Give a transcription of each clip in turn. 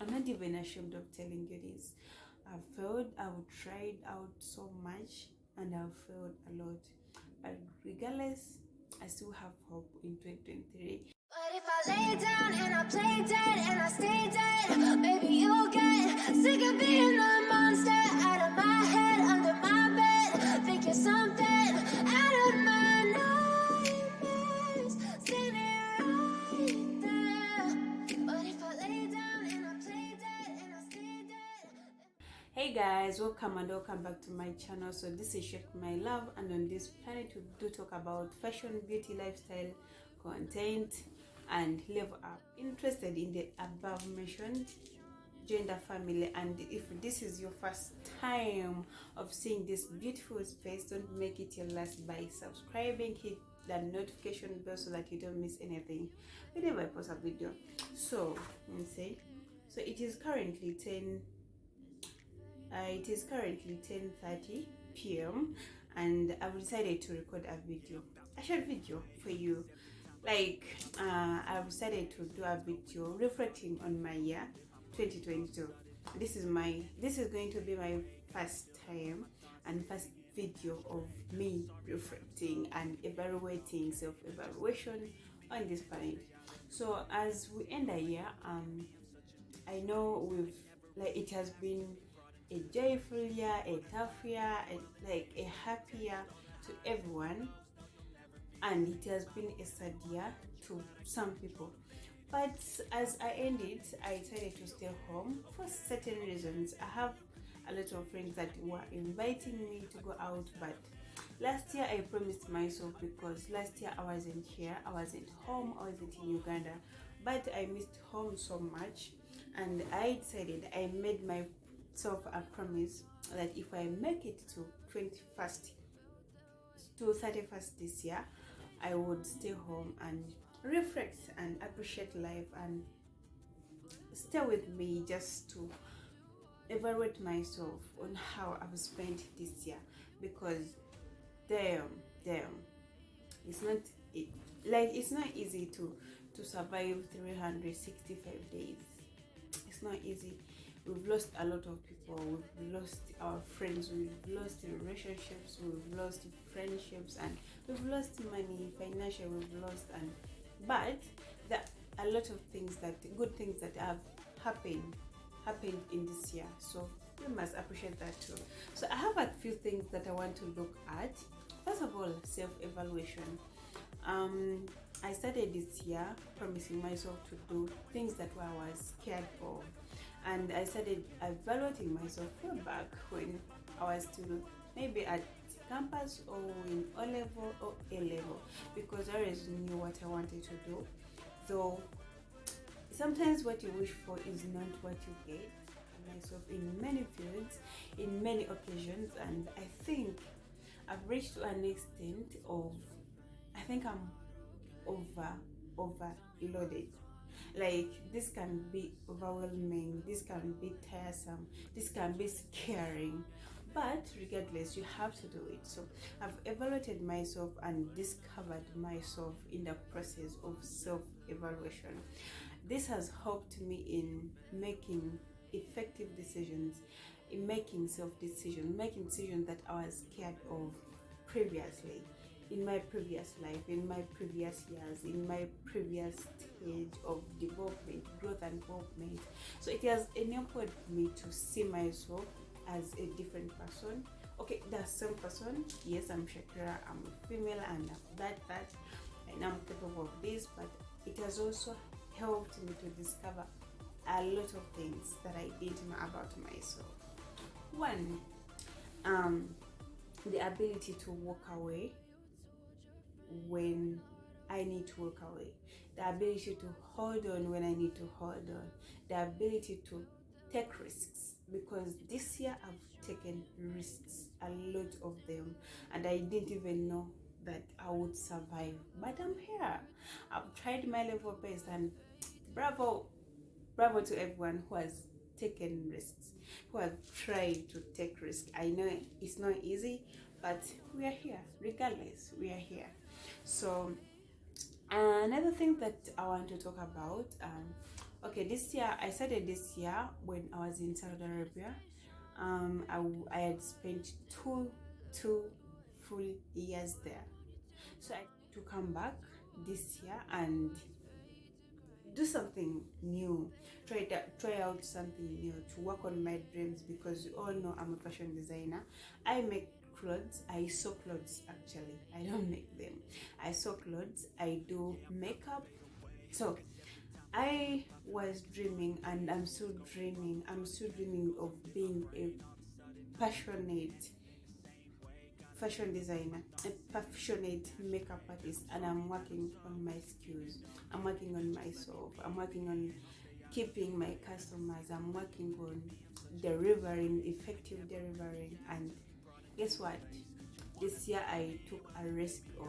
I'm not even ashamed of telling you this. I've failed, I've tried out so much, and I've failed a lot. But regardless, I still have hope in 2023. But if I lay down and I play dead and I stay dead, maybe you'll get sick of being the monster out of my head, under my bed. Think you're something out of my nightmares, standing right there. But if I lay down and I play dead and I stay dead. Hey guys, welcome and welcome back to my channel. So this is Chef My Love, and on this planet we do talk about fashion, beauty, lifestyle, content, and level up. Interested in the above mentioned gender family, and if this is your first time of seeing this beautiful space, don't make it your last by subscribing, hit the notification bell so that you don't miss anything whenever I post a video. So let me say, so it is currently 10:30 p.m. and I've decided to record a short video for you. I've decided to do a video reflecting on my year 2022. This is going to be my first time and first video of me reflecting and evaluating, self-evaluation on this planet. So as we end the year, I know it has been a joyful year, a tough year, a happy year to everyone, and it has been a sad year to some people. But as I ended, I decided to stay home for certain reasons. I have a lot of friends that were inviting me to go out, but last year I promised myself, because last year I wasn't here, I wasn't home, I wasn't in Uganda, but I missed home so much, and I decided, I made myself a promise that if I make it to 21st to 31st this year, I would stay home and reflect and appreciate life and stay with me, just to evaluate myself on how I've spent this year, because damn, it's not it's not easy to survive 365 days. It's not easy. We've lost a lot of people, we've lost our friends, we've lost relationships, we've lost friendships, and we've lost money, financial, we've lost, and but there are a lot of good things that have happened in this year, so we must appreciate that too. So I have a few things that I want to look at. First of all, self-evaluation. I started this year promising myself to do things that I was scared of, and I started evaluating myself way back when I was still maybe at campus or in O level or A level, because I always knew what I wanted to do. Though sometimes what you wish for is not what you get. Myself in many fields, in many occasions, and I think I've reached to an extent of, I think I'm overloaded. Like, this can be overwhelming, this can be tiresome, this can be scaring, but regardless, you have to do it. So I've evaluated myself and discovered myself in the process of self-evaluation. This has helped me in making effective decisions, in making making decisions that I was scared of previously, in my previous life, in my previous years, in my previous stage of development, growth and development. So it has enabled me to see myself as a different person. Okay, the same person, yes, I'm Shakira, I'm a female, and I'm that, and I'm capable of this, but it has also helped me to discover a lot of things that I didn't know about myself. One, the ability to walk away when I need to walk away, the ability to hold on when I need to hold on, the ability to take risks, because this year I've taken risks, a lot of them, and I didn't even know that I would survive, but I'm here. I've tried my level best, and bravo to everyone who has taken risks, who have tried to take risks. I know it's not easy, but we are here. Regardless, we are here. So another thing that I want to talk about, Okay, this year I started this year when I was in Saudi Arabia. I had spent two full years there, so I to come back this year and do something new, try out something new, to work on my dreams, because you all know I'm a fashion designer. I make clothes, I sew clothes. Actually, I don't make them, I sew clothes, I do makeup. So I was dreaming, and I'm still dreaming of being a passionate fashion designer, a passionate makeup artist, and I'm working on my skills. I'm working on myself. I'm working on keeping my customers. I'm working on delivering, effective delivering. And guess what? This year I took a risk of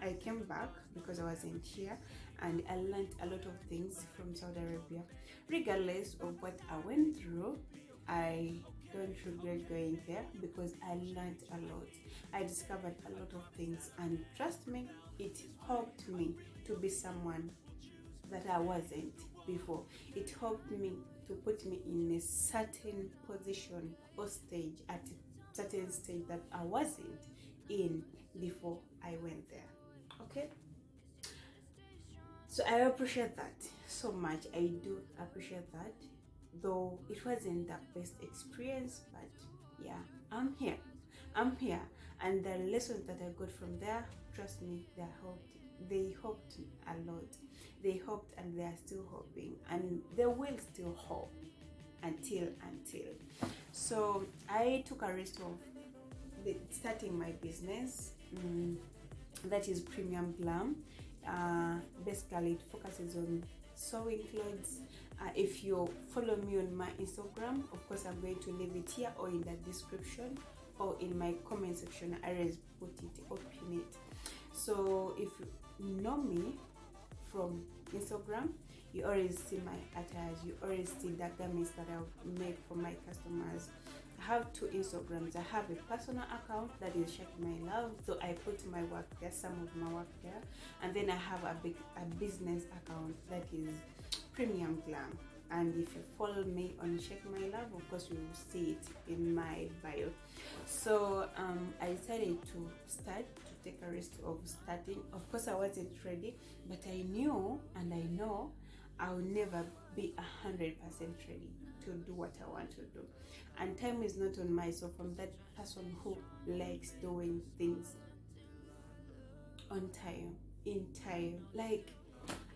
I came back because I wasn't here, and I learned a lot of things from Saudi Arabia. Regardless of what I went through, I don't regret going there because I learned a lot. I discovered a lot of things, and trust me, it helped me to be someone that I wasn't before. It helped me to put me in a certain position or stage, at a certain stage that I wasn't in before I went there. Okay, so I appreciate that so much. I do appreciate that, though it wasn't the best experience, but yeah, I'm here. I'm here, and the lessons that I got from there, trust me, they helped a lot. They hoped, and they are still hoping, and they will still hope until. So I took a risk of starting my business. That is Premium Glam. Basically, it focuses on sewing clothes. If you follow me on my Instagram, of course, I'm going to leave it here or in the description or in my comment section. I always put it or pin it. So if you know me from Instagram, you already see my attires, you already see the garments that I make for my customers. I have two Instagrams. I have a personal account that is Check My Love, so I put my work there, some of my work there, and then I have a business account that is Premium Glam. And if you follow me on Check My Love, of course you will see it in my bio. So I decided to take a risk of starting. Of course I wasn't ready, but I knew and I know I'll never be 100% ready to do what I want to do. And time is not on my side. From that person who likes doing things on time, in time. Like,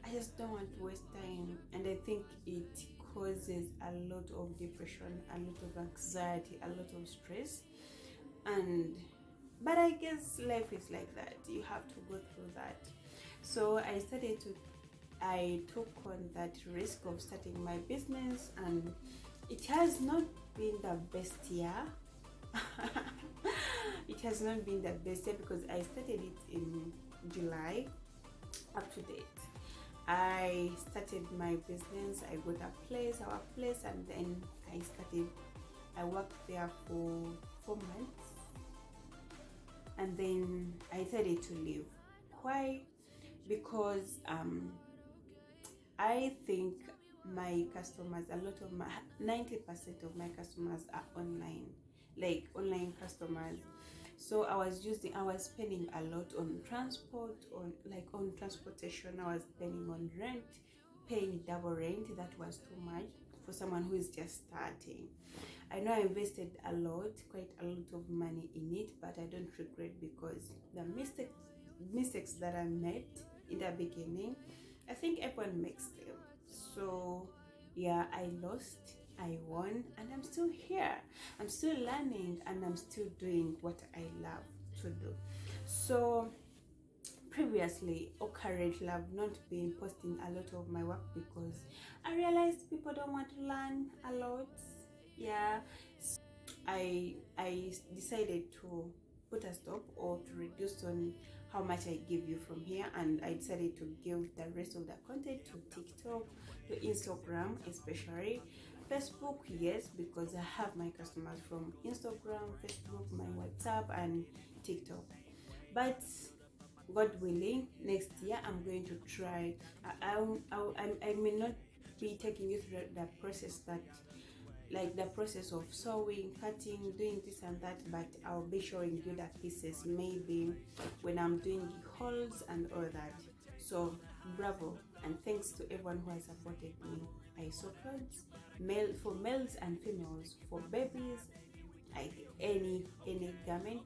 I just don't want to waste time, and I think it causes a lot of depression, a lot of anxiety, a lot of stress. And but I guess life is like that. You have to go through that. So I took on that risk of starting my business, and it has not been the best year. It has not been the best year because I started it in July. Up to date, I started my business. I got our place, and then I worked there for 4 months, and then I decided to leave. Why? Because I think my customers, a lot of my 90% of my customers are online, like online customers. So I was spending a lot on transport, on transportation. I was spending on rent, paying double rent. That was too much for someone who is just starting. I know I invested quite a lot of money in it, but I don't regret, because the mistakes that I made in the beginning, I think everyone makes them. So yeah, I lost, I won, and I'm still here. I'm still learning, and I'm still doing what I love to do. So previously, courage, I've not been posting a lot of my work because I realized people don't want to learn a lot. Yeah, so I decided to put a stop, or to reduce on how much I give you from here, and I decided to give the rest of the content to TikTok, to Instagram, especially Facebook. Yes, because I have my customers from Instagram, Facebook, my WhatsApp, and TikTok. But God willing, next year I'm going to try. I may not be taking you through the process that, like the process of sewing, cutting, doing this and that, but I'll be showing you the pieces maybe when I'm doing the hauls and all that. So bravo, and thanks to everyone who has supported me. I sew clothes, for males and females, for babies, like any garment.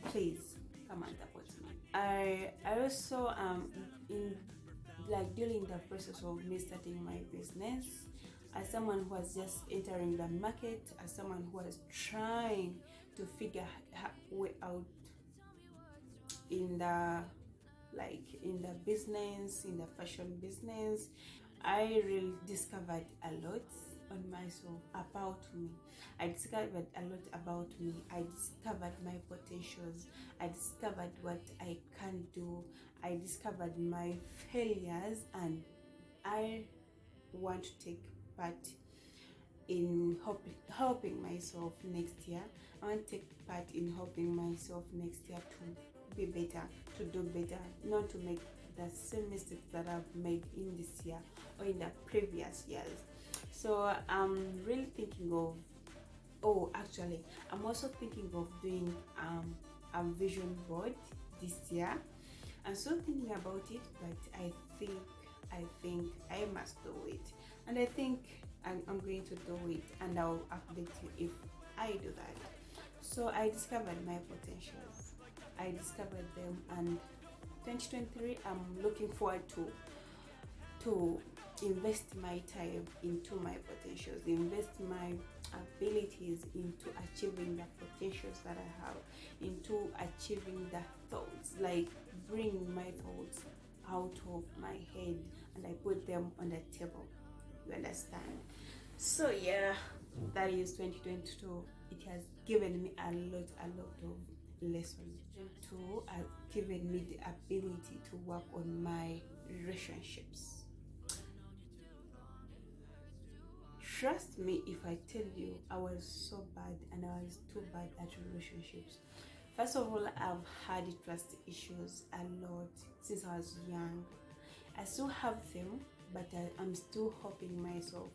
Please come and support me. I also in like during the process of me starting my business, as someone who was just entering the market, as someone who was trying to figure her way out in the business, in the fashion business, I really discovered a lot on myself, about me. I discovered a lot about me. I discovered my potentials. I discovered what I can do. I discovered my failures, and I want to take part in helping myself next year. I want to take part in helping myself next year to be better, to do better, not to make the same mistakes that I've made in this year or in the previous years. So I'm really thinking of, actually I'm also thinking of doing a vision board this year. I'm still thinking about it, but I think I must do it, and I think I'm going to do it, and I'll update you if I do that. So I discovered my potentials. I discovered them, and 2023 I'm looking forward to invest my time into my potentials, invest my abilities into achieving the potentials that I have, into achieving the thoughts, like bring my thoughts out of my head and I put them on the table. You understand? So yeah, that is 2022. It has given me a lot of lessons. Too has given me the ability to work on my relationships. Trust me if I tell you I was so bad, and I was too bad at relationships. First of all, I've had trust issues a lot since I was young. I still have them, but I'm still helping myself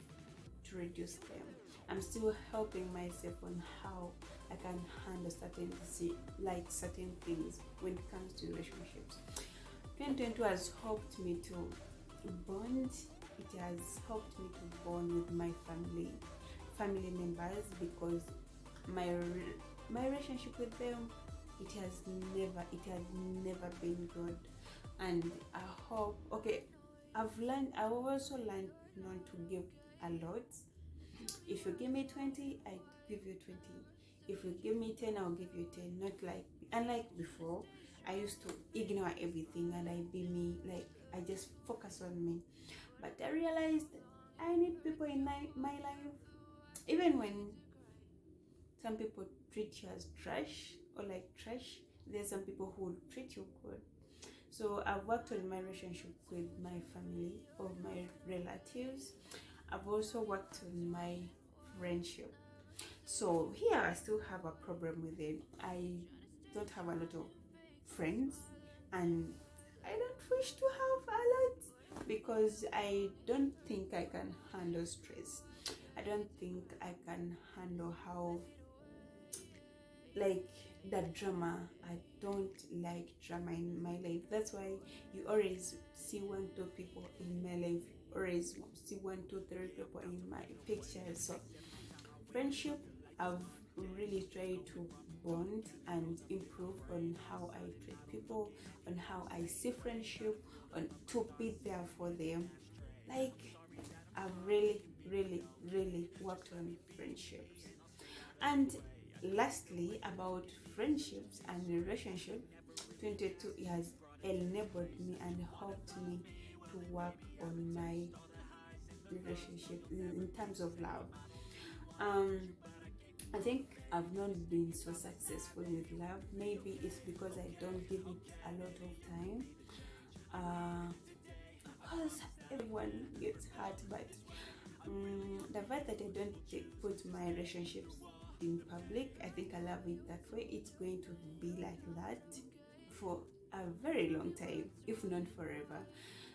to reduce them. I'm still helping myself on how I can handle certain things when it comes to relationships. 2022 has helped me to bond. It has helped me to bond with my family members, because my relationship with them, it has never been good. And I hope, I've also learned not to give a lot. If you give me 20, I give you 20. If you give me 10, I'll give you 10. Not like, unlike before, I used to ignore everything and I be me, like I just focus on me. But I realized I need people in my life. Even when some people treat you as trash or like trash, there's some people who will treat you good. So I've worked on my relationship with my family or my relatives. I've also worked on my friendship. So here I still have a problem with it. I don't have a lot of friends, and I don't wish to have a lot, because I don't think I can handle stress. I don't think I can handle how, like, the drama. I don't like drama in my life. That's why you always see 1-2 people in my life, always see 1-2-3 people in my pictures. So friendship, I've really tried to bond and improve on how I treat people, on how I see friendship, on to be there for them. Like, I've really worked on friendships. And lastly, about friendships and relationship, 22 has enabled me and helped me to work on my relationship in terms of love. I think I've not been so successful with love. Maybe it's because I don't give it a lot of time. Because everyone gets hurt, but the fact that I don't put my relationships in public, I think I love it that way. It's going to be like that for a very long time, if not forever.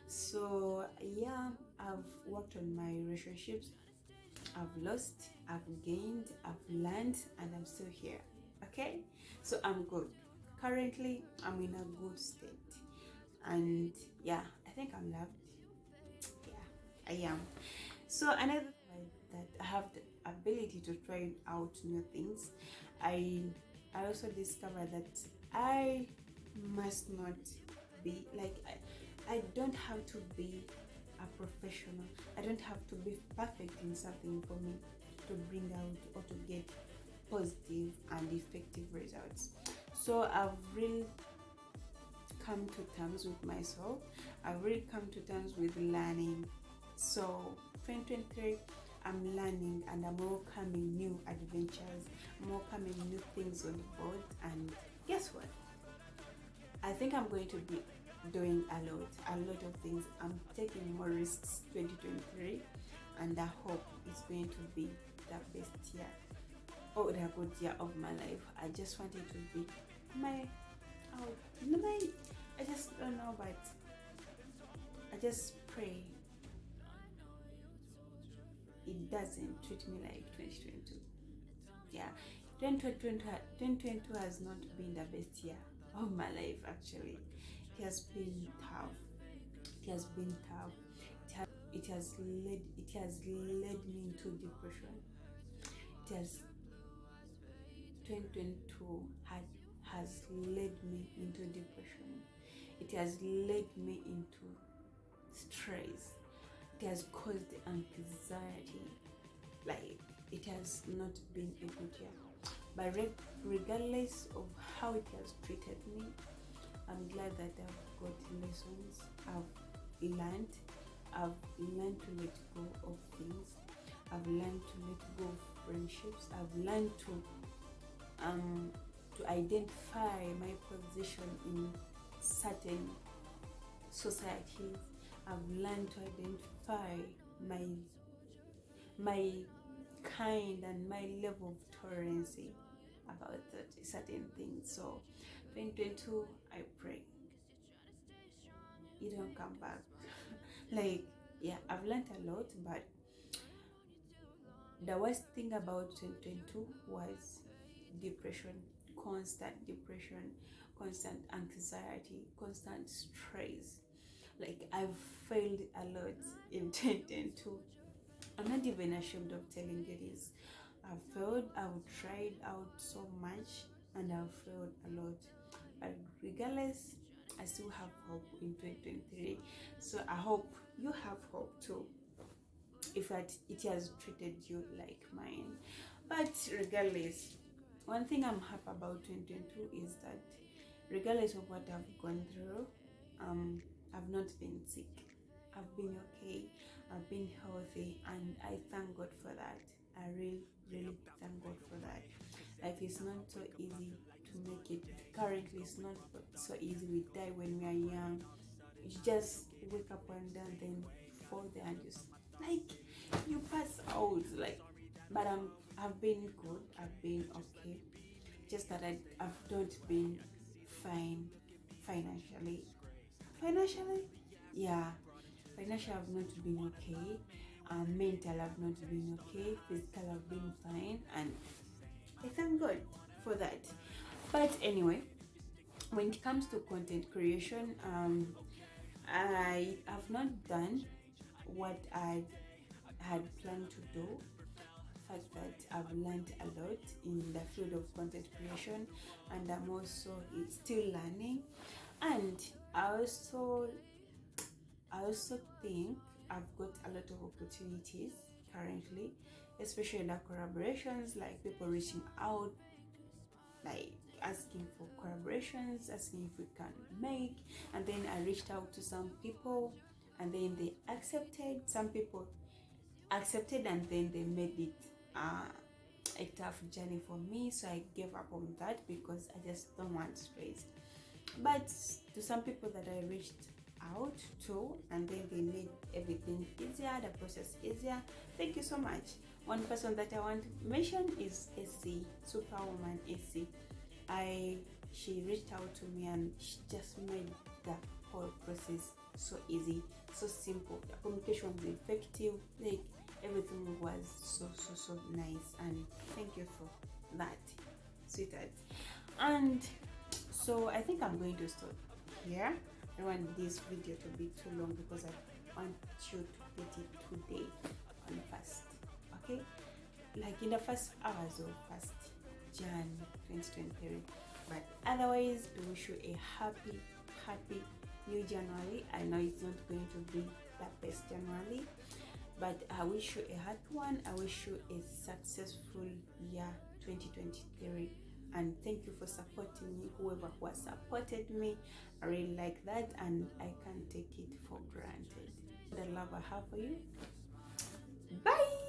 So yeah, I've worked on my relationships. I've lost, I've gained, I've learned, and I'm still here. Okay, so I'm good. Currently, I'm in a good state, and yeah, I think I'm loved. Yeah, I am. So another thing that I have the ability to try out new things. I also discovered that I must not be like I don't have to be a professional. I don't have to be perfect in something for me to bring out or to get positive and effective results. So I've really come to terms with myself. I've really come to terms with learning. So 2023, I'm learning and I'm welcoming new adventures. I'm welcoming new things on board. And guess what? I think I'm going to be doing a lot of things. I'm taking more risks 2023, and I hope it's going to be the best year or the good year of my life. I just want it to be my, I just don't know, but I just pray it doesn't treat me like 2022. Yeah, 2022 has not been the best year of my life actually. It has been tough. It has been tough. It has led me into depression. It has 2022 has led me into depression. It has led me into stress. It has caused anxiety. Like, it has not been a good year. But regardless of how it has treated me, I'm glad that I've got lessons. I've learned to let go of things. I've learned to let go of friendships. I've learned to identify my position in certain societies. I've learned to identify my kind and my level of tolerance about certain things. So 2022, I pray you don't come back. Like, yeah, I've learned a lot, but the worst thing about 2022 was depression, constant depression, constant anxiety, constant stress. Like, I've failed a lot in 2022. I'm not even ashamed of telling you this. I've failed, I've tried out so much, and I've failed a lot. But regardless, I still have hope in 2023. So I hope you have hope too, if it has treated you like mine. But regardless, one thing I'm happy about 2022 is that regardless of what I've gone through, I've not been sick. I've been okay. I've been healthy, and I thank God for that. I really, really thank God for that. Life is not so easy to make it. Currently, it's not so easy. We die when we are young. You just wake up one day and then fall there and just like you pass out. Like, but I've been good. I've been okay. Just that I've not been fine financially. Financially, yeah. Financial, I've not been okay. Mental, I've not been okay. Physical, I've been fine, and I thank God for that. But anyway, when it comes to content creation, I have not done what I had planned to do. The fact that I've learned a lot in the field of content creation, and I'm also still learning. And I also think I've got a lot of opportunities currently, especially the collaborations, like people reaching out, like asking for collaborations, asking if we can make. And then I reached out to some people, and then they accepted. Some people accepted, and then they made it a tough journey for me, so I gave up on that because I just don't want stress. But to some people that I reached out to, and then they made everything easier, the process easier, thank you so much. One person that I want to mention is AC, Superwoman AC. She reached out to me, and she just made the whole process so easy, so simple. The communication was effective, like everything was so nice, and thank you for that, sweetheart. And so I think I'm going to stop here. I don't want this video to be too long because I want you to get it today on first, okay, like in the first hours of first Jan 2023. But otherwise, we wish you a happy new January. I know it's not going to be the best January, but I wish you a happy one. I wish you a successful year 2023, and thank you for supporting me, whoever who has supported me. I really like that, and I can't take it for granted. The love I have for you. Bye.